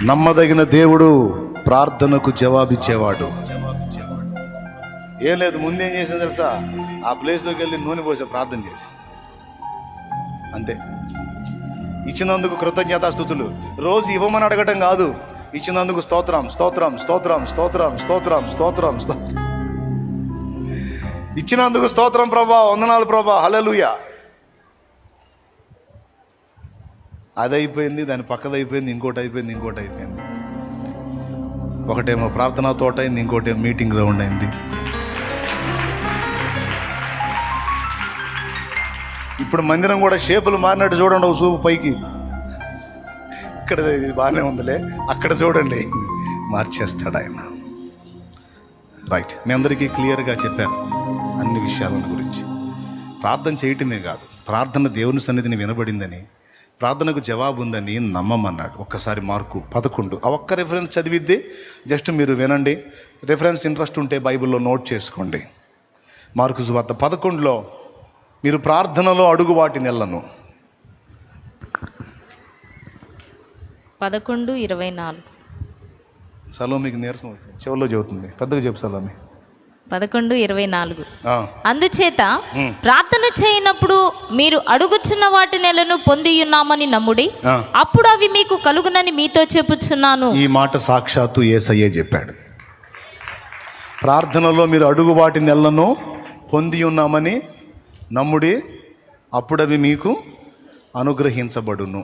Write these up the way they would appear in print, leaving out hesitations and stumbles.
నమ్మదగిన దేవుడు ప్రార్థనకు జవాబిచ్చేవాడు. ఏం లేదు, ముందేం చేసింది తెలుసా? ఆ ప్లేస్లోకి వెళ్ళి నూనె పోసే ప్రార్థన చేసి అంతే. ఇచ్చినందుకు కృతజ్ఞతాస్తుతులు. రోజు ఇవ్వమని అడగటం కాదు, ఇచ్చినందుకు స్తోత్రం స్తోత్రం స్తోత్రం స్తోత్రం స్తోత్రం స్తోత్రం స్తోత్రం. ఇచ్చినందుకు స్తోత్రం ప్రభా, వందనాలు ప్రభా, హల్లెలూయా. అది అయిపోయింది, దాని పక్కది అయిపోయింది, ఇంకోటి అయిపోయింది, ఇంకోటి అయిపోయింది. ఒకటేమో ప్రార్థనా తోట అయింది, ఇంకోటేమో మీటింగ్ గ్రౌండ్ అయింది. ఇప్పుడు మందిరం కూడా షేపులు మారినట్టు చూడండి. ఒక చూపు పైకి, ఇక్కడ ఇది బాగానే ఉందిలే, అక్కడ చూడండి, మార్చేస్తాడు ఆయన. రైట్, మీ అందరికీ క్లియర్గా చెప్పాను అన్ని విషయాల గురించి. ప్రార్థన చేయటమే కాదు, ప్రార్థన దేవుని సన్నిధిని వినబడిందని, ప్రార్థనకు జవాబు ఉందని నమ్మమన్నాడు. ఒక్కసారి మార్కు 11 ఆ ఒక్క రెఫరెన్స్ చదివిద్ది, జస్ట్ మీరు వినండి. రెఫరెన్స్ ఇంట్రెస్ట్ ఉంటే బైబిల్లో నోట్ చేసుకోండి. మార్కు సువార్త 11లో మీరు ప్రార్థనలో అడుగు వాటిని ఎల్లను. 11:24. సలోమికి నీరసం చెవుల్లో చెబుతుంది, పెద్దగా చెప్పు సలోమి. 11:24. అందుచేత ప్రార్థన చేయనప్పుడు మీరు అడుగుచున్న వాటి నెలను పొంది ఉన్నామని నమ్ముడి, అప్పుడు అవి మీకు కలుగునని మీతో చెప్పుచున్నాను. ఈ మాట సాక్షాత్తు యేసయ్యే చెప్పాడు. ప్రార్థనలో మీరు అడుగు వాటి నెలను పొంది ఉన్నామని నమ్ముడి, అప్పుడు అవి మీకు అనుగ్రహించబడును.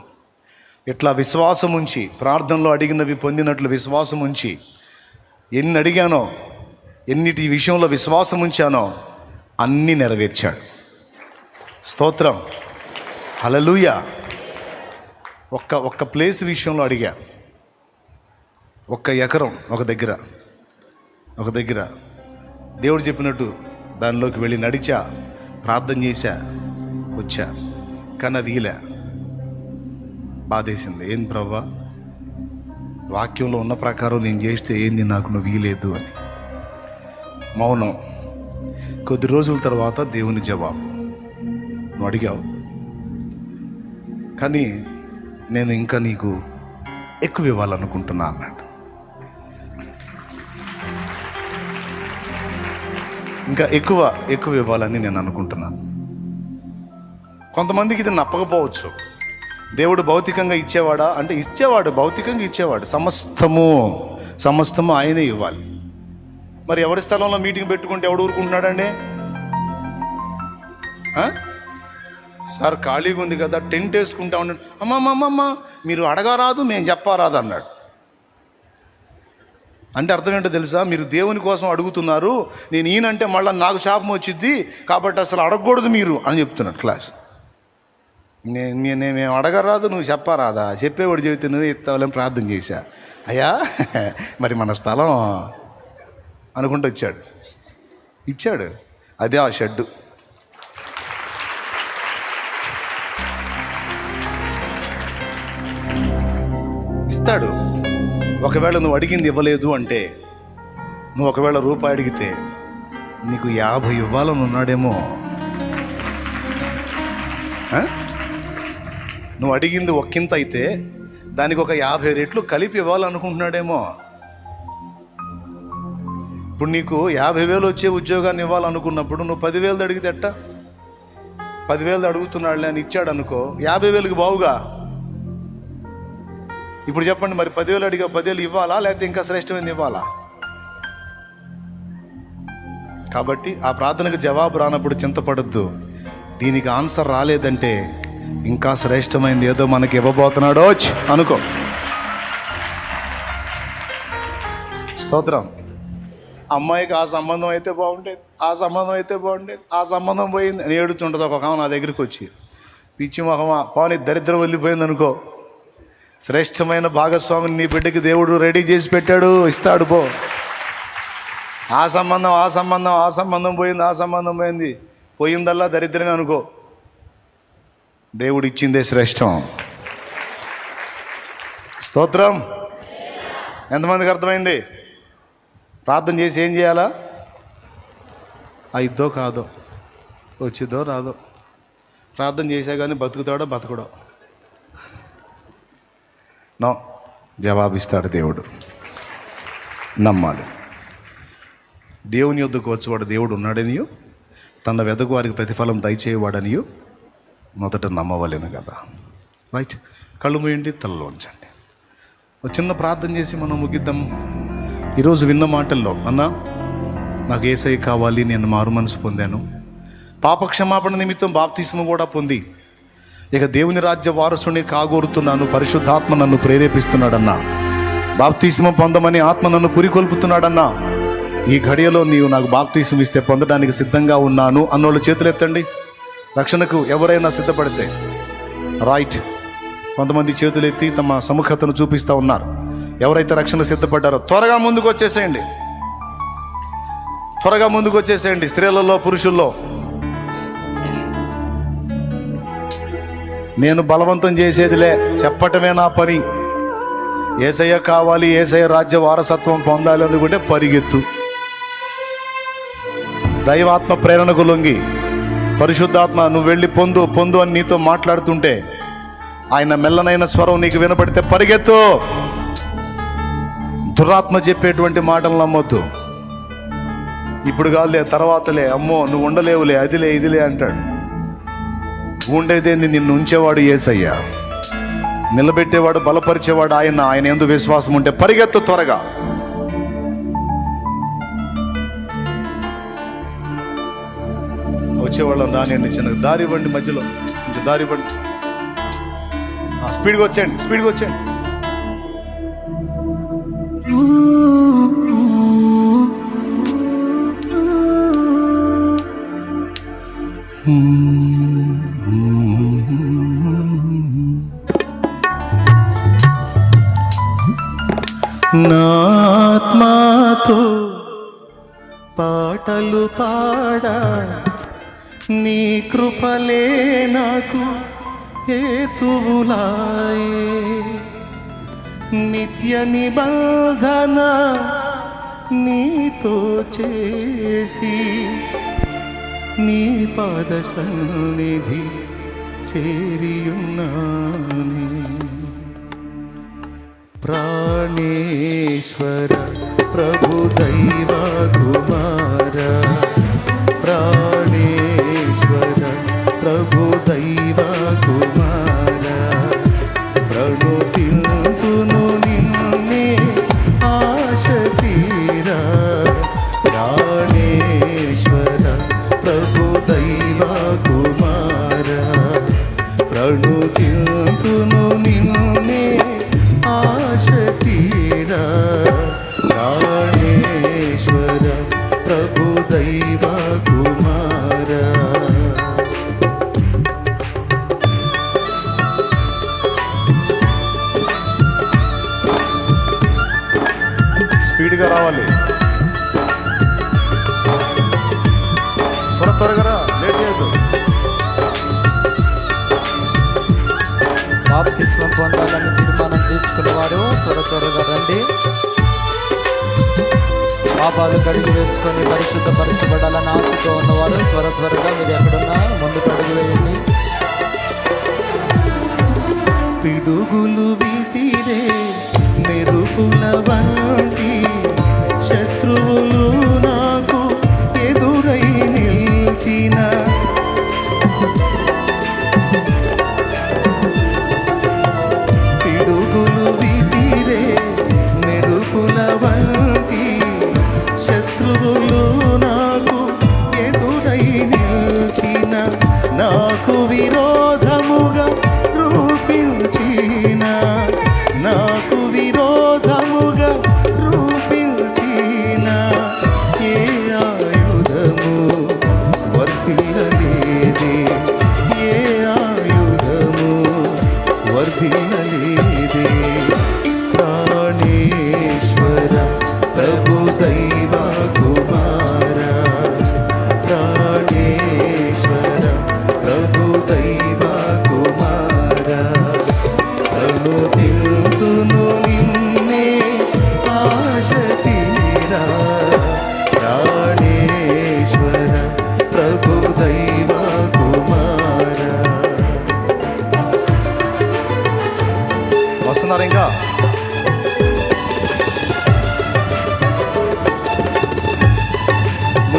ఇట్లా విశ్వాసం ఉంచి, ప్రార్థనలో అడిగినవి పొందినట్లు విశ్వాసం ఉంచి, ఎన్ని అడిగానో, ఎన్నిటి విషయంలో విశ్వాసం ఉంచానో అన్నీ నెరవేర్చాడు. స్తోత్రం, హల్లెలూయా. ఒక్క ప్లేస్ విషయంలో అడిగా, 1 ఎకరం ఒక దగ్గర దేవుడు చెప్పినట్టు దానిలోకి వెళ్ళి నడిచా, ప్రార్థన చేశా, వచ్చా. కానీ అది ఇలా బాధేసింది. ఏం ప్రభా, వాక్యంలో ఉన్న ప్రకారం నేను చేస్తే ఏంది నాకు నువ్వు వీలేదు అని. మౌనం. కొద్ది రోజుల తర్వాత దేవుని జవాబు, నువ్వు అడిగావు కానీ నేను ఇంకా నీకు ఎక్కువ ఇవ్వాలనుకుంటున్నా అన్నాడు. ఇంకా ఎక్కువ ఇవ్వాలని నేను అనుకుంటున్నాను. కొంతమందికి ఇది నప్పకపోవచ్చు. దేవుడు భౌతికంగా ఇచ్చేవాడా అంటే ఇచ్చేవాడు, భౌతికంగా ఇచ్చేవాడు. సమస్తము ఆయనే ఇవ్వాలి. మరి ఎవరి స్థలంలో మీటింగ్ పెట్టుకుంటే ఎవడు ఊరుకుంటున్నాడండి? సార్ ఖాళీగా ఉంది కదా, టెంట్ వేసుకుంటా ఉన్నాడు. అమ్మమ్మ మీరు అడగరాదు, మేము చెప్పరాదు అన్నాడు. అంటే అర్థం ఏంటో తెలుసా? మీరు దేవుని కోసం అడుగుతున్నారు, నేను ఈయనంటే మళ్ళీ నాకు శాపం వచ్చిద్ది, కాబట్టి అసలు అడగకూడదు మీరు అని చెప్తున్నాడు క్లాస్. మేము అడగరాదు, నువ్వు చెప్పరాదా? చెప్పేవాడు చెబితే నువ్వే ఇస్తావని ప్రార్థన చేశా. అయ్యా మరి మన స్థలం అనుకుంటూ ఇచ్చాడు. అదే ఆ షెడ్డు. ఇస్తాడు. ఒకవేళ నువ్వు అడిగింది ఇవ్వలేదు అంటే, నువ్వు ఒకవేళ రూపాయి అడిగితే నీకు 50 ఇవ్వాలని ఉన్నాడేమో. నువ్వు అడిగింది ఒక్కింత అయితే దానికి ఒక 50 రెట్లు కలిపి ఇవ్వాలనుకుంటున్నాడేమో. ఇప్పుడు నీకు 50,000 వచ్చే ఉద్యోగాన్ని ఇవ్వాలనుకున్నప్పుడు నువ్వు 10,000 అడిగితే ఎట్టా? 10,000 అడుగుతున్నాడులే అని ఇచ్చాడు అనుకో, 50,000కి బావుగా. ఇప్పుడు చెప్పండి, మరి 10,000 అడిగా 10,000 ఇవ్వాలా, లేకపోతే ఇంకా శ్రేష్టమైనది ఇవ్వాలా? కాబట్టి ఆ ప్రార్థనకు జవాబు రానప్పుడు చింతపడద్దు. దీనికి ఆన్సర్ రాలేదంటే ఇంకా శ్రేష్టమైనది ఏదో మనకి ఇవ్వబోతున్నాడో అనుకో. స్తోత్రం. అమ్మాయికి ఆ సంబంధం అయితే బాగుండేది, ఆ సంబంధం పోయింది అని ఏడుతుంటుంది. ఒక నా దగ్గరికి వచ్చి, పిచ్చి మొహమా పోనీ దరిద్రం వదిలిపోయింది అనుకో, శ్రేష్టమైన భాగస్వామిని నీ బిడ్డకి దేవుడు రెడీ చేసి పెట్టాడు, ఇస్తాడు పో. ఆ సంబంధం పోయింది, పోయిందల్లా దరిద్రమే అనుకో. దేవుడు ఇచ్చిందే శ్రేష్టం. స్తోత్రం. ఎంతమందికి అర్థమైంది? ప్రార్థన చేసి ఏం చేయాలా? అయిద్దో కాదో, వచ్చిద్దో రాదో. ప్రార్థన చేసా కానీ బతుకుతాడో బతకడో. నో, జవాబిస్తాడు దేవుడు. నమ్మాలి. దేవుని యొద్దకు వచ్చేవాడు దేవుడు ఉన్నాడనియో, తన వెదకు వారికి ప్రతిఫలం దయచేయవాడనియో మొదట నమ్మవలేను కదా. రైట్, కళ్ళు మూయండి, తలలో ఉంచండి. ఒక చిన్న ప్రార్థన చేసి మనం ముగిద్దాం. ఈరోజు విన్న మాటల్లో, అన్నా నాకు యేసయ్య కావాలి, నేను మారు మనసు పొందాను, పాపక్షమాపణ నిమిత్తం బాప్తిస్మ కూడా పొంది ఇక దేవుని రాజ్య వారసుని కాగోరుతున్నాను, పరిశుద్ధాత్మ నన్ను ప్రేరేపిస్తున్నాడన్నా, బాప్తిస్మ పొందమని ఆత్మ నన్ను పురికొల్పుతున్నాడన్నా, ఈ ఘడియలో నీవు నాకు బాప్తిస్మ ఇస్తే పొందడానికి సిద్ధంగా ఉన్నాను అన్నోళ్ళు చేతులు ఎత్తండి. రక్షణకు ఎవరైనా సిద్ధపడితే. రైట్, కొంతమంది చేతులు ఎత్తి తమ సముఖతను చూపిస్తూ ఉన్నారు. ఎవరైతే రక్షణ సిద్ధపడ్డారో త్వరగా ముందుకు వచ్చేసేయండి, త్వరగా ముందుకు వచ్చేసేయండి. స్త్రీలలో, పురుషుల్లో. నేను బలవంతం చేసేదిలే, చెప్పటమే నా పని. యేసయ్య కావాలి, యేసయ్య రాజ్య వారసత్వం పొందాలి అనుకుంటే పరిగెత్తు. దైవాత్మ ప్రేరణకు లొంగి, పరిశుద్ధాత్మ నువ్వు వెళ్ళి పొందు పొందు అని నీతో మాట్లాడుతుంటే ఆయన మెల్లనైన స్వరం నీకు వినపడితే పరిగెత్తు. దురాత్మ చెప్పేటువంటి మాటలు నమ్మొద్దు. ఇప్పుడు కాదులే, తర్వాతలే, అమ్మో నువ్వు ఉండలేవులే, అదిలే ఇదిలే అంటాడు. ఉండేదేంది, నిన్ను ఉంచేవాడు యేసయ్య, నిలబెట్టేవాడు, బలపరిచేవాడు ఆయన. ఆయన యందు విశ్వాసం ఉంటే పరిగెత్తు త్వరగా. వచ్చేవాళ్ళని రానియండి, చిన్న దారి ఇవ్వండి, మధ్యలో కొంచెం దారి ఇవ్వండి. స్పీడ్గా వచ్చేయండి, స్పీడ్గా వచ్చేయండి. నాత్మాతో పాటలు పాడా, నీ కృపలే నాకు హేతువులాయే. నిత్య నిబంధన నీతో చేసి, నీ పాద సన్నిధి చేరియున్నాను. ప్రాణేశ్వర ప్రభు దైవ కుమార, ప్రాణేశ్వర ప్రభు దైవ కుమార, ప్రణుతింతును నిన్నే ఆశ తీరా. ప్రాణేశ్వర ప్రభు దైవ కుమార, ప్రణుతింతును నిన్నే ఆశ తీరా. ప్రాణేశ్వర ప్రభు దైవ కుమార. స్పీడ్గా రావాలి, త్వరగా రా, లేట్ చేయొద్దు. బాప్తిస్మం పొందాలని తీర్మానం తీసుకున్నవారు త్వరగా రండి. పాపాలు కడిగి వేసుకొని పరిశుద్ధపరచబడాలని ఆశతో ఉన్నవారు త్వరగా మీరు ఎక్కడున్నా ముందుకు అడుగు వేయండి. పిడుగులు విసిరే మెరుపుల వంటి శత్రువులు నాకు ఎదురై నిలిచిన, పిడుగులు విసిరే మెరుపుల వంటి శత్రువులు నాకు ఎదురై నిలిచిన, నాకు విరోధముగా రూపించిన, నాకు విరోధముగా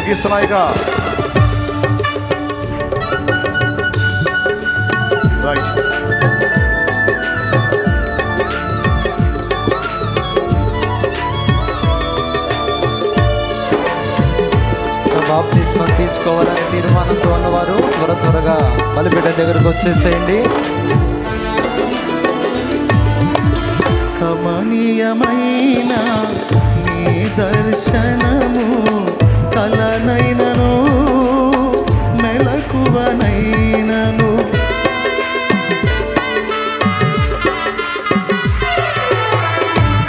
ముగిస్తున్నాయిగా. రైట్. బాప్తిస్మం తీసుకోవాలని తీర్మానంతో ఉన్నవారు త్వరగా బలిపీఠ దగ్గరకు వచ్చేసేయండి. కమనీయమైన నీ దర్శనము కలనైనను మెలకువనైనను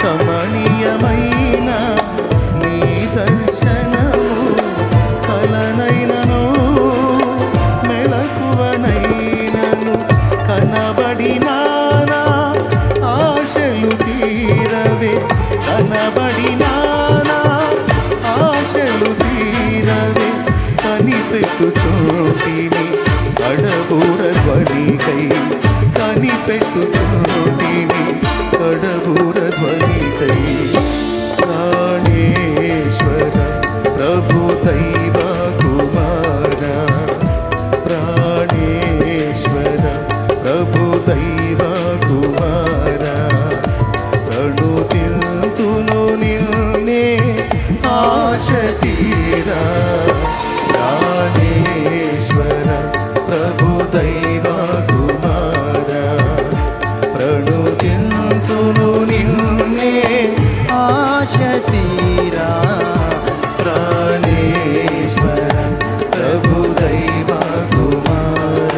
కమనీయమైన నీ దర్శనము కలనైనను మెలకువనైనను కనబడినా ఆశలు తీరవే కనబడినా ఆశలు తీరవే కనిపెట్టు చోటిని కడబూర ధ్వనికై కనిపెట్టు చోటిని కడబూర ధ్వనికై ప్రాణేశ్వర ప్రభు దైవ కుమార ప్రాణేశ్వర ప్రభు దైవ కుమార ప్రణుతిల్తును నిన్నే ఆశ తీరా ప్రాణేశ్వర ప్రభు దైవ కుమార ప్రణుతిల్తును నిన్నే ఆశ తీరా ప్రాణేశ్వర ప్రభు దైవ కుమార.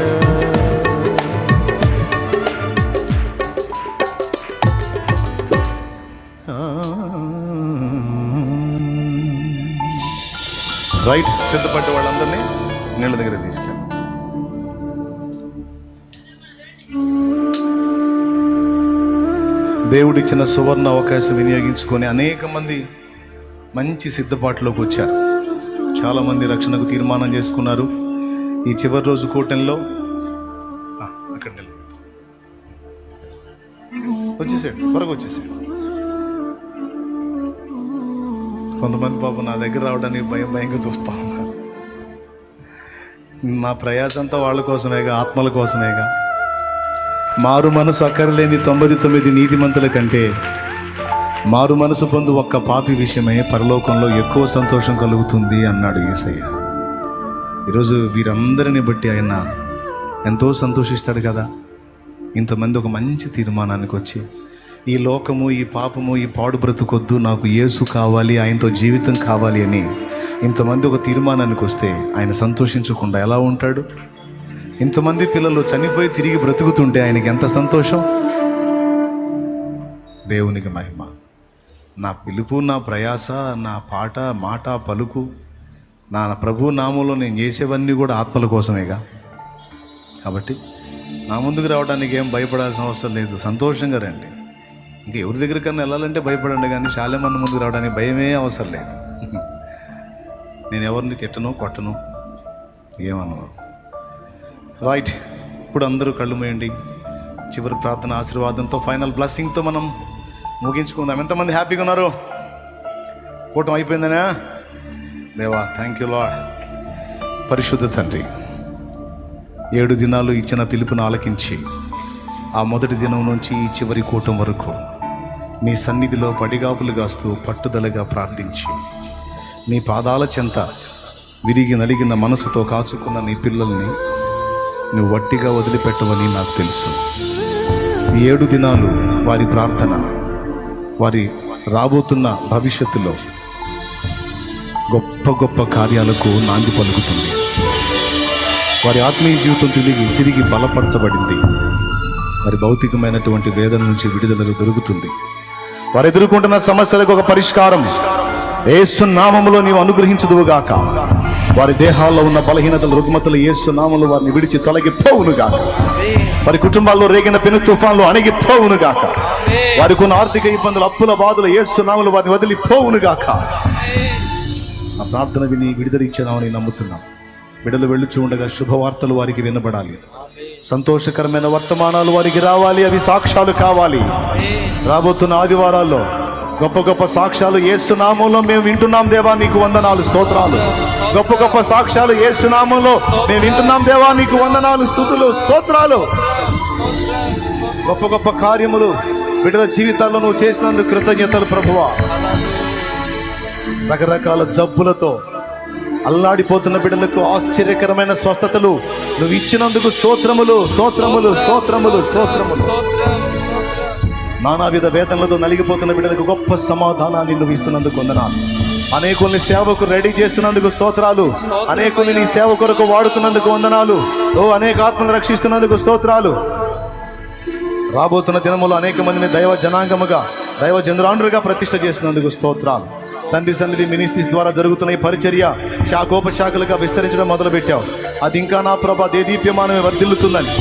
రైట్. సిద్ధపడ్డ వాళ్ళందరినీ నీళ్ళ దగ్గర తీసుకెళ్ళి దేవుడిచ్చిన సువర్ణ అవకాశం వినియోగించుకొని అనేక మంది మంచి సిద్ధపాటులోకి వచ్చారు. చాలామంది రక్షణకు తీర్మానం చేసుకున్నారు. ఈ చివరి రోజు కూటమిలో అక్కడ వచ్చేసాడు, త్వరగా వచ్చేసాడు. కొంతమంది పాపం నా దగ్గర రావడానికి భయంగా చూస్తా ఉన్నారు. నా ప్రయాసంతా వాళ్ళ కోసమేగా, ఆత్మల కోసమేగా. మారు మనసు అక్కర్లేని 99 నీతిమంతుల కంటే మారు మనసు పొందు ఒక్క పాపి విషయమే పరలోకంలో ఎక్కువ సంతోషం కలుగుతుంది అన్నాడు యేసయ్య. ఈరోజు వీరందరిని బట్టి ఆయన ఎంతో సంతోషిస్తాడు కదా. ఇంతమంది ఒక మంచి తీర్మానానికి వచ్చి ఈ లోకము, ఈ పాపము, ఈ పాడు బ్రతుకొద్దు, నాకు యేసు కావాలి, ఆయనతో జీవితం కావాలి అని ఇంతమంది ఒక తీర్మానానికి వస్తే ఆయన సంతోషించకుండా ఎలా ఉంటాడు? ఇంతమంది పిల్లలు చనిపోయి తిరిగి బ్రతుకుతుంటే ఆయనకి ఎంత సంతోషం. దేవునికి మహిమ. నా పిలుపు, నా ప్రయాస, నా పాట, మాట, పలుకు, నా ప్రభు నామంలో నేను చేసేవన్నీ కూడా ఆత్మల కోసమేగా. కాబట్టి నా ముందుకు రావడానికి ఏం భయపడాల్సిన అవసరం లేదు. సంతోషంగా రండి. ఇంకా ఎవరి దగ్గరికన్నా వెళ్ళాలంటే భయపడండి, కానీ చాలా మంది ముందుకు రావడానికి భయమే అవసరం లేదు. నేను ఎవరిని తిట్టను, కొట్టను, ఏమన్నా. రైట్. ఇప్పుడు అందరూ కళ్ళు మూయండి. చివరి ప్రార్థన ఆశీర్వాదంతో, ఫైనల్ బ్లెస్సింగ్తో మనం ముగించుకుందాం. ఎంతమంది హ్యాపీగా ఉన్నారు? కూటం అయిపోయిందనా? దేవా, థ్యాంక్ యూ లార్డ్. పరిశుద్ధ తండ్రి, 7 దినాలు ఇచ్చిన పిలుపును ఆలకించి ఆ మొదటి దినం నుంచి ఈ చివరి కూటం వరకు నీ సన్నిధిలో పడిగాపులు కాస్తూ పట్టుదలగా ప్రార్థించి నీ పాదాల చెంత విరిగి నలిగిన మనసుతో కాచుకున్న నీ పిల్లల్ని నువ్వు వట్టిగా వదిలిపెట్టవని నాకు తెలుసు. ఈ 7 దినాలు వారి ప్రార్థన, వారి రాబోతున్న భవిష్యత్తులో గొప్ప గొప్ప కార్యాలకు నాంది పలుకుతుంది. వారి ఆత్మీయ జీవితం తిరిగి బలపరచబడింది. వారి భౌతికమైనటువంటి వేదన నుంచి విడుదల దొరుకుతుంది. వారు ఎదుర్కొంటున్న సమస్యలకు ఒక పరిష్కారం యేసు నామములో నీవు అనుగ్రహించుదువుగాక. వారి దేహాల్లో ఉన్న బలహీనతలు, రుగ్మతలు యేసు నామములో వారిని విడిచి తొలగిపోవునుగాక. వారి కుటుంబాల్లో రేగిన పెను తుఫాన్లు అణిగిపోవునుగాక. వారికి ఉన్న ఆర్థిక ఇబ్బందులు, అప్పుల బాధలు యేసు నామములో వారిని వదిలిపోవునుగాక. ఆ ప్రార్థన విని విడుదలిచ్చానని నమ్ముతున్నాం. బిడ్డలు వెళ్ళుచూ ఉండగా శుభవార్తలు వారికి వినబడాలి. సంతోషకరమైన వర్తమానాలు వారికి రావాలి. అవి సాక్ష్యాలు కావాలి. రాబోతున్న ఆదివారాల్లో గొప్ప గొప్ప సాక్ష్యాలు యేసు నామములో మేము వింటున్నాం దేవా, నీకు వందనాలు, స్తోత్రాలు. గొప్ప గొప్ప సాక్ష్యాలు యేసు నామములో మేము వింటున్నాం దేవా, నీకు వందనాలు, స్తుతులు, స్తోత్రాలు. గొప్ప గొప్ప కార్యములు బిడ్డల జీవితాల్లో నువ్వు చేసినందుకు కృతజ్ఞతలు ప్రభువా. రకరకాల జబ్బులతో అల్లాడిపోతున్న బిడ్డలకు ఆశ్చర్యకరమైన స్వస్థతలు నువ్వు ఇచ్చినందుకు స్తోత్రములు, స్తోత్రములు, స్తోత్రములు, స్తోత్రములు. నానావిధ వేదనలతో నలిగిపోతున్న బిడ్డలకు గొప్ప సమాధానాన్ని నువ్వు ఇస్తున్నందుకు వందనాలు. అనేకుల్ని సేవకు రెడీ చేస్తున్నందుకు స్తోత్రాలు. అనేకుల్ని నీ సేవ కొరకు వాడుతున్నందుకు వందనాలు. అనేక ఆత్మను రక్షిస్తున్నందుకు స్తోత్రాలు. రాబోతున్న దినములో అనేక మందిని దైవ జనాంగముగా, దైవ జనురాండ్రుగా ప్రతిష్ఠ చేసినందుకు స్తోత్రాలు. తండ్రి సన్నిధి మినిస్ట్రీస్ ద్వారా జరుగుతున్న ఈ పరిచర్య శాఖోపశాఖలుగా విస్తరించడం మొదలుపెట్టావు. అది ఇంకా నా ప్రభా దేదీప్యమానమే వర్ధిల్లుతుందని,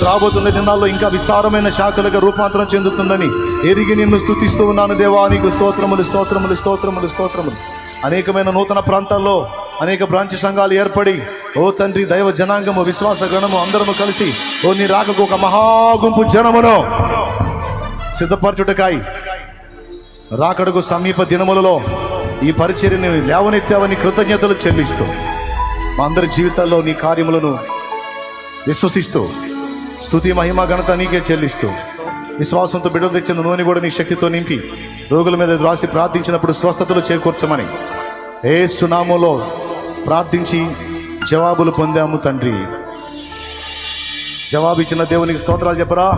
రాబోతున్న దినాల్లో ఇంకా విస్తారమైన శాఖలుగా రూపాంతరం చెందుతుందని ఎరిగి నిన్ను స్తుతిస్తూ ఉన్నాను దేవా. నీకు స్తోత్రములు, స్తోత్రములు, స్తోత్రములు, స్తోత్రములు. అనేకమైన నూతన ప్రాంతాల్లో అనేక బ్రాంచ్ సంఘాలు ఏర్పడి తండ్రి దైవ జనాంగము, విశ్వాస గణము అందరము కలిసి నీ రాకకు ఒక మహాగుంపు జనమును సిద్ధపరచుటకాయి రాకడకు సమీప దినములలో ఈ పరిచర్యని లేవనెత్తావని కృతజ్ఞతలు చెల్లిస్తూ మా అందరి జీవితాల్లో నీ కార్యములను విశ్వసిస్తూ స్తుతి మహిమ ఘనత నీకే చెల్లిస్తూ విశ్వాసంతో బిడ్డలు తెచ్చిన నూనె కూడా నీ శక్తితో నింపి రోగుల మీద రాసి ప్రార్థించినప్పుడు స్వస్థతలు చేకూర్చమని యేసు నామములో ప్రార్థించి జవాబులు పొందాము తండ్రి. జవాబిచ్చిన దేవునికి స్తోత్రాలు చెప్పరా.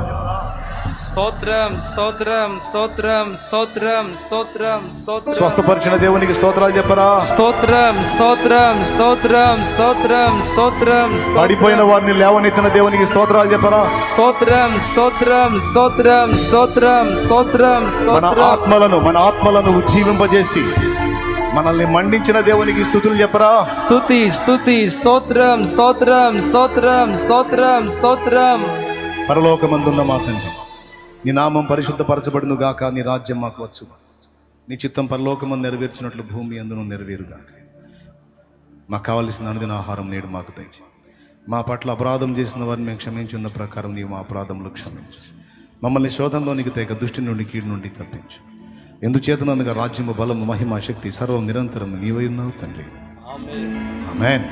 స్తోత్రం, స్తోత్రం, స్తోత్రం, స్తోత్రం, స్తోత్రం, స్తోత్రం. స్వస్థపరిచిన దేవునికి స్తోత్రాలు చెప్పరా. స్తోత్రం, స్తోత్రం, స్తోత్రం, స్తోత్రం, స్తోత్రం. పడిపోయిన వారిని లేవనెత్తిన దేవునికి స్తోత్రాలు చెప్పరా. స్తోత్రం, స్తోత్రం, స్తోత్రం, స్తోత్రం, స్తోత్రం. మన ఆత్మలను ఉజ్జీవింపజేసి మనల్ని మండించిన దేవునికి స్తుతులు చెప్పరా. స్తుతి, స్తుతి, స్తోత్రం, స్తోత్రం, స్తోత్రం, స్తోత్రం, స్తోత్రం. పరలోకమందున్న మా తండ్రి, నీ నామం పరిశుద్ధపరచబడును గాక. నీ రాజ్యం మాకు వచ్చు. నీ చిత్తం పరలోకమందు నెరవేర్చినట్లు భూమి అందును నెరవేరుగాక. మాకు కావలసిన అనుదిన ఆహారం నేడు మాకు దయచేయి. మా పట్ల అపరాధం చేసిన వారిని మేము క్షమించున్న ప్రకారం నీవు మా అపరాధములు క్షమించు. మమ్మల్ని శోధనలోనికి తెగ దుష్టి నుండి కీడు నుండి తప్పించు. ఎందుచేతనందుగా రాజ్యము, బలము, మహిమ, శక్తి సర్వం నిరంతరం నీవై ఉన్నావు తండ్రి. ఆమేన్.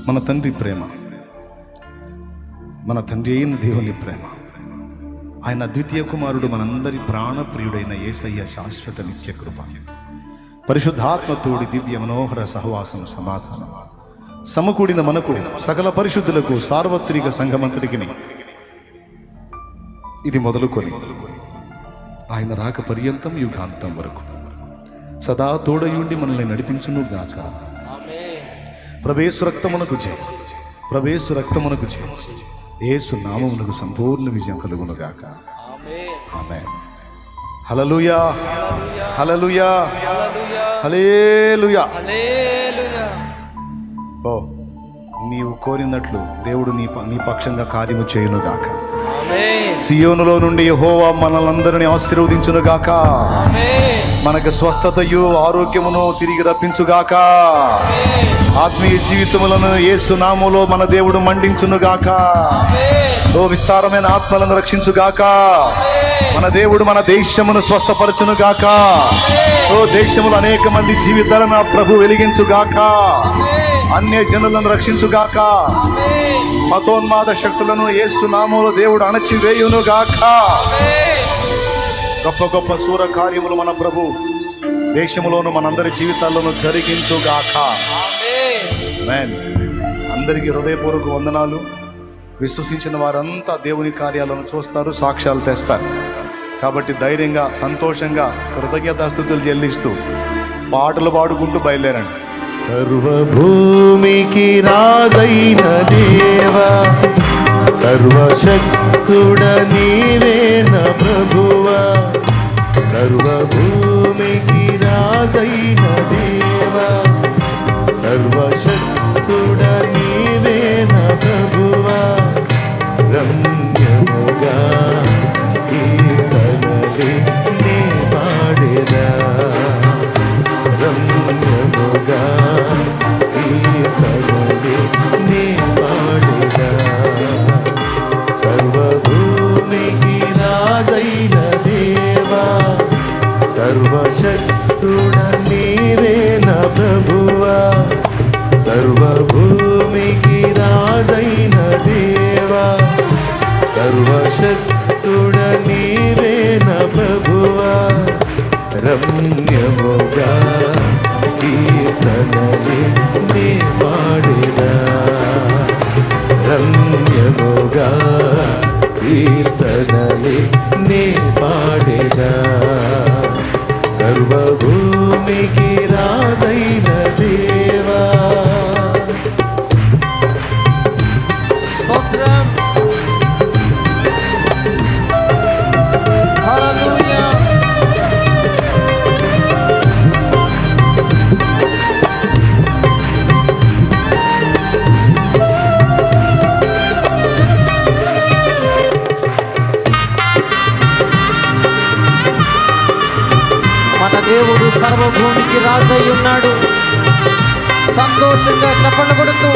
మన తండ్రి ప్రేమ, మన తండ్రి అయిన దేవుని ప్రేమ, ఆయన అద్వితీయ కుమారుడు మనందరి ప్రాణప్రియుడైన యేసయ్య శాశ్వత నిత్య కృప, పరిశుద్ధాత్మ తోడి దివ్య మనోహర సహవాసం, సమాధానం సమకూడిన మనకు సకల పరిశుద్ధులకు సార్వత్రిక సంఘమంతటికి ఇది మొదలుకొని ఆయన రాక పర్యంతం యుగాంతం వరకు సదా తోడయుండి మనల్ని నడిపించును గాక. ప్రవేశు రక్తమునకు చేసి, ప్రవేశు రక్తమునకు చేసి యేసు నామమునకు సంపూర్ణ విజయం కలుగును గాక. ఆమేన్. హల్లెలూయా, హల్లెలూయా, హల్లెలూయా. ఓ నీవు కోరినట్లు దేవుడు నీ పక్షంగా కార్యము చేయును గాక. సియోనులో నుండి యెహోవా మనలందరినీ ఆశీర్వదించును గాక. మనకు స్వస్థతయు ఆరోగ్యమును తిరిగి రప్పించుగాక. ఆత్మీయ జీవితములను యేసు నామములో మన దేవుడు మండించును గాక. విస్తారమైన ఆత్మలను రక్షించుగాక. మన దేవుడు మన దేశమును స్వస్థపరచును గాక. దేశములో అనేక మంది జీవితాలను ప్రభు వెలిగించుగాక. అన్య జనులను రక్షించుగాక. మతోన్మాద శక్తులను యేసు నామములో దేవుడు అణచివేయును గాక. గొప్ప గొప్ప శూర కార్యములు మన ప్రభు దేశములోను మనందరి జీవితాల్లోనూ జరిగించుగాక. ఆమేన్. అందరికీ హృదయపూర్వక వందనాలు. విశ్వసించిన వారంతా దేవుని కార్యాలను చూస్తారు, సాక్ష్యాలు తెస్తారు. కాబట్టి ధైర్యంగా, సంతోషంగా, కృతజ్ఞతాస్తుతులు చెల్లిస్తూ పాటలు పాడుకుంటూ బయలుదేరండి. సర్వభూమికి రాజైన దేవా, సర్వశక్తుడ నీవేన ప్రభువా, సర్వభూమికి రాజైన దేవా, సర్వశక్తుడ నీవేన ప్రభువా, రమ్యముగా కీర్తనలే నీ పాడెదా, రమ్యముగా కీర్తనలే నీ పాడెదా, సర్వభూమికి సర్వశక్తుడ నీవే నా ప్రభువా, సర్వభూమికి రాజైన దేవా, సర్వశక్తుడ నీవే నా ప్రభువా, రమ్యముగా కీర్తనలే నే పాడెదా, రమ్యముగా కీర్తనలే నే పాడెదా, సర్వభూమికి రాజైన దేవా. స్తోత్రం. హల్లెలూయా. మన దేవుడు సర్వభూమికి రాజై ఉన్నాడు. సంతోషంగా చప్పట్లు కొడుతూ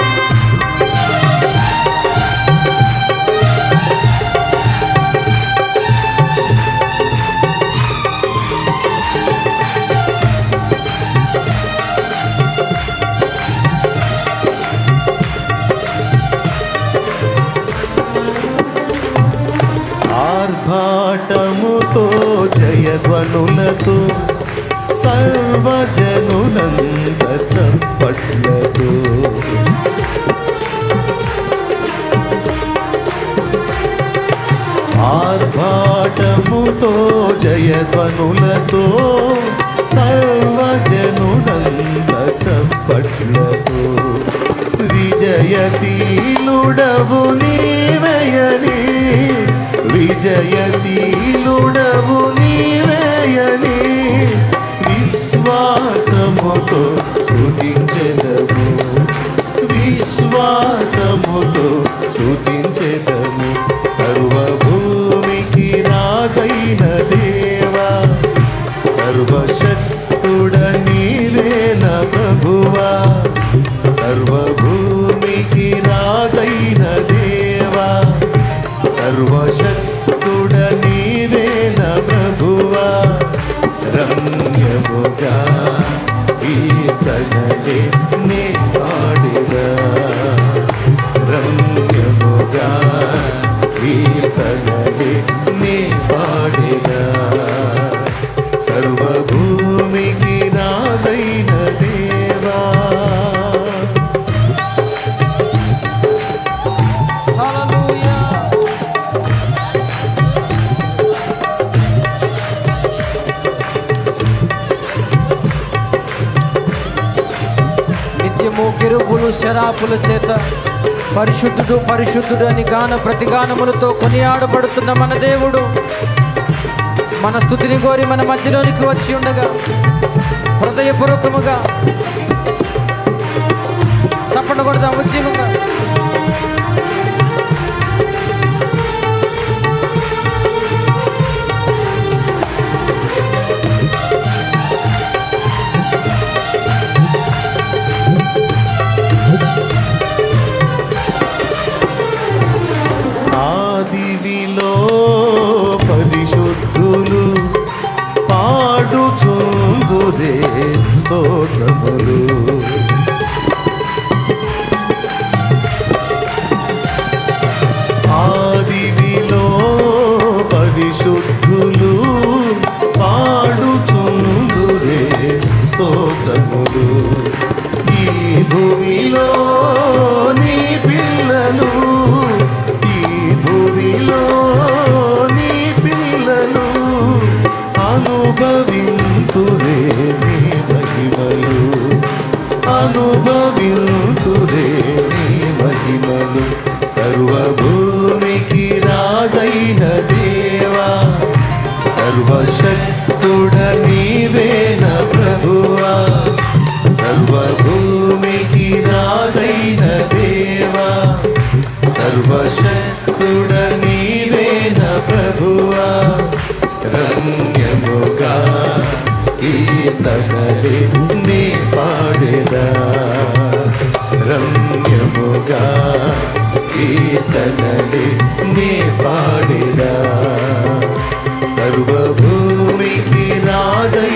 ఆర్భాటముతో జయధ్వనులతో సర్వజనులంత చప్పట్లతో, ఆర్భాటముతో జయధ్వనులతో సర్వజనులంత చప్పట్లతో, విజయశీలుడవు నీవేయని, విజయశీలుడవు నీవేయని విశ్వాసముతో స్తుతించెదము, విశ్వాసముతో స్తుతించెదము, సర్వభూమికి రాజైన దేవా, సర్వశక్తుడ నీవే నా ప్రభువా, సర్వభూమికి రాజైన దేవా, సర్వశక్తుడ నీవే నా ప్రభువా, రమ్యముగా కీర్తనలే నే పాడెదా, రమ్యముగా కీర్తనలే నే పాడెదా, సర్వభూమికి రాజైన దేవా. హల్లెలూయా. నిత్యము కెరూబులు శరాపుల చేత పరిశుద్ధుడు పరిశుద్ధుడు అని గాన ప్రతిగానములతో కొనియాడబడుతున్న మన దేవుడు మన స్తుతిని కోరి మన మధ్యలోనికి వచ్చి ఉండగా హృదయపూర్వకముగా చప్పట్లు కొడదాం ఉద్యమంగా. ఆదివిలో పరిశుద్ధులు పాడుచుందురే స్తోత్రములు, ఆదివిలో పరిశుద్ధులు పాడుచుందురే స్తోత్రములు, ఈ భూమిలో నీ పిల్లలు, ఈ భూమిలో నీ పిల్లలు అనుభవింతురే నీ మహిమలు, అనుభవింతురే నీ మహిమలు, సర్వభూమికి రాజైన దేవా, సర్వశక్తుడ నీవే నా ప్రభువా, సర్వభూమికి రాజైన దేవా, సర్వశక్తుడ నీవే నా ప్రభువా, రమ్యముగా కీర్తనలే నే పాడెదా, రమ్యముగా కీర్తనలే నే పాడెదా, సర్వభూమికి రాజై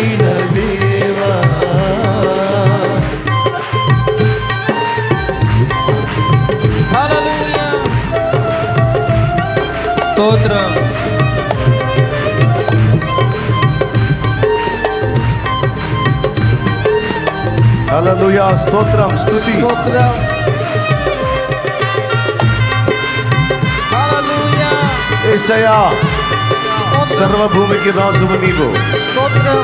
హల్లెలూయా, స్తోత్రం, స్తుతి. స్తోత్రం. హల్లెలూయా. యేసయ్యా, సర్వభూమికి రాజువు నీవు. స్తోత్రం.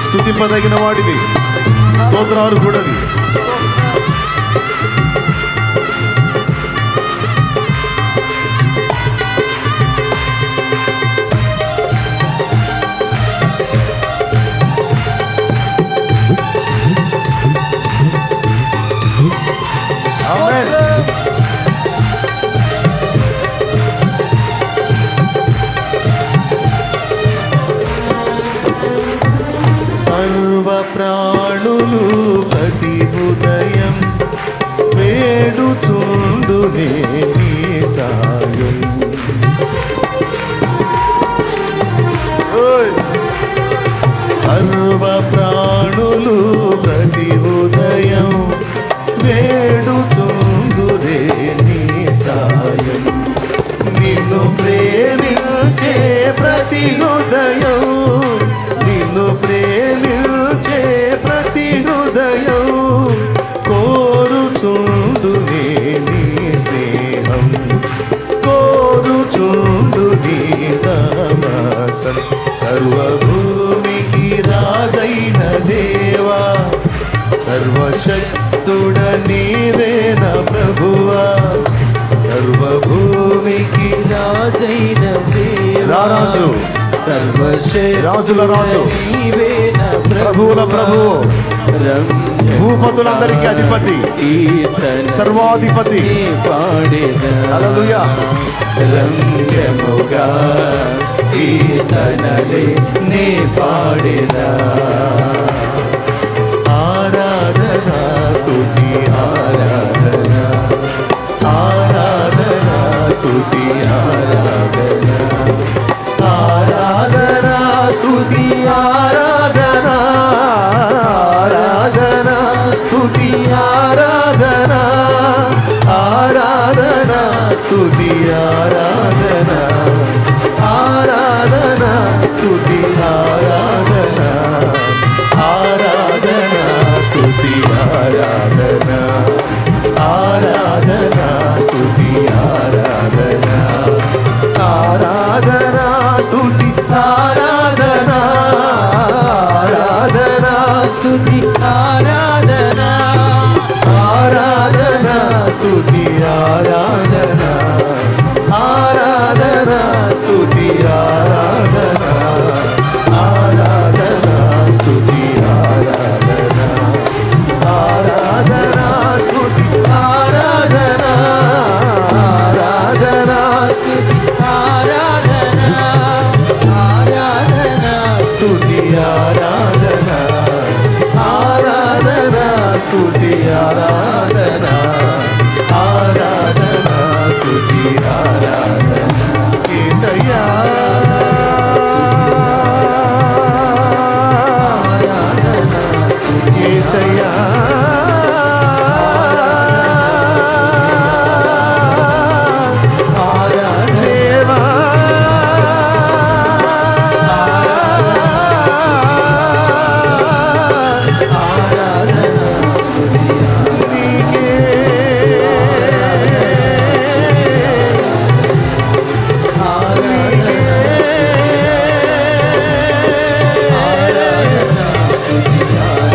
స్తుతింపదగిన వాడివి, స్తోత్రాలు కూడావి. ఆమేన్. సర్వ ప్రాణులు ప్రతి హృదయం వేడుచుండునే నీ సాయం. ఓయ్! సర్వ ప్రాణులు ప్రతి హృదయం వేడుచుండునే నీ సాయం. నిన్ను ప్రేమించే ప్రతి హృదయం, నిన్ను ప్రేమించే ప్రతి హృదయం కోరుచుండునే నీ స్నేహం, కోరుచుండు నీ సహవాసం. సర్వభూమికి రాజైన దేవా, సర్వశక్తుడ నీవేన ప్రభువా, సర్వభూమికి రాజైన దేవా, రాజు, రాజుల రాజు, నీవేన ప్రభువుల ప్రభువు, భూపతులందరికీ అధిపతి, సర్వాధిపతి. హల్లెలూయా. రంగముగా ఈతనలే నే పాడేదా. ఆరాధన, స్తుతి, ఆరాధన, ఆరాధన, స్తుతి, ఆరాధన, ఆరాధన, స్తుతి, ఆరాధన, ఆరాధన, స్తుతి, ఆరాధన, ఆరాధన, స్తుతి, ఆరాధన, ఆరాధన, స్తుతి, ఆరాధన, ఆరాధన, స్తుతి, ఆరాధన, ఆరాధన, స్తుతి, ఆరాధన, ఆరాధన, స్తుతి, ఆరాధన, ఆరాధన, స్తుతి, ఆరాధన, ఆరాధన, స్తుతి, ఆరాధన, ఆరాధన, స్తుతి, ఆరాధన, ఆరాధన, స్తుతి, ఆరాధన, ఆరాధన, స్తుతి, ఆరాధన, ఆరాధన, స్తుతి, ఆరాధన, ఆరాధన, స్తుతి, ఆరాధన, ఆరాధన, స్తుతి, ఆరాధన, ఆరాధన, స్తుతి, ఆరాధన. యేసయ్యా, యేసయ్యా, దేవా, నీకే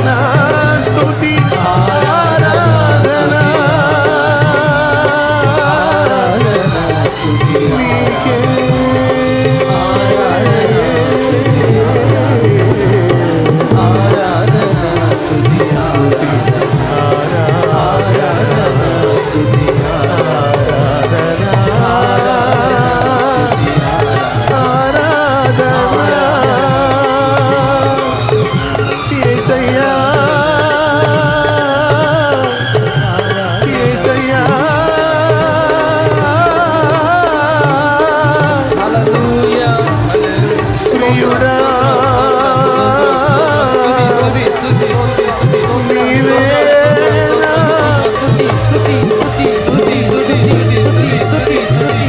నా స్తుతి, ఆరాధన, నీకే యేసయ్యా, యేసయ్యా, హల్లెలూయా. ప్రియుడా, నీవేనా స్తుతి, స్తుతి, స్తుతి, స్తుతి, స్తుతి, స్తుతి, స్తుతి, స్తుతి.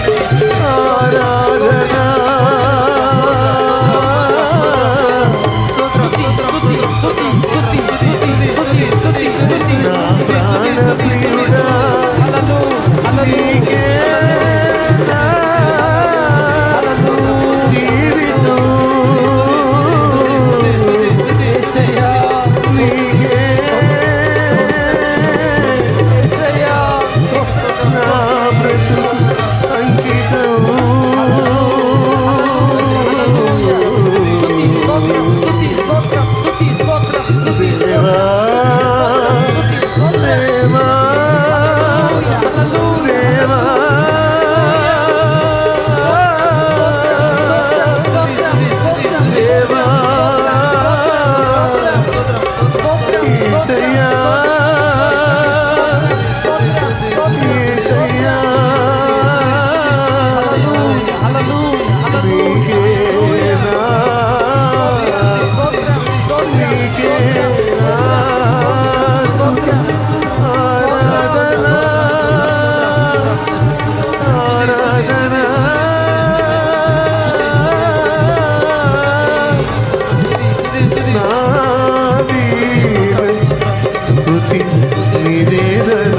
ఆరాధన, స్తుతి, స్తుతి, స్తుతి, స్తుతి, స్తుతి, స్తుతి, స్తుతి. నివేదన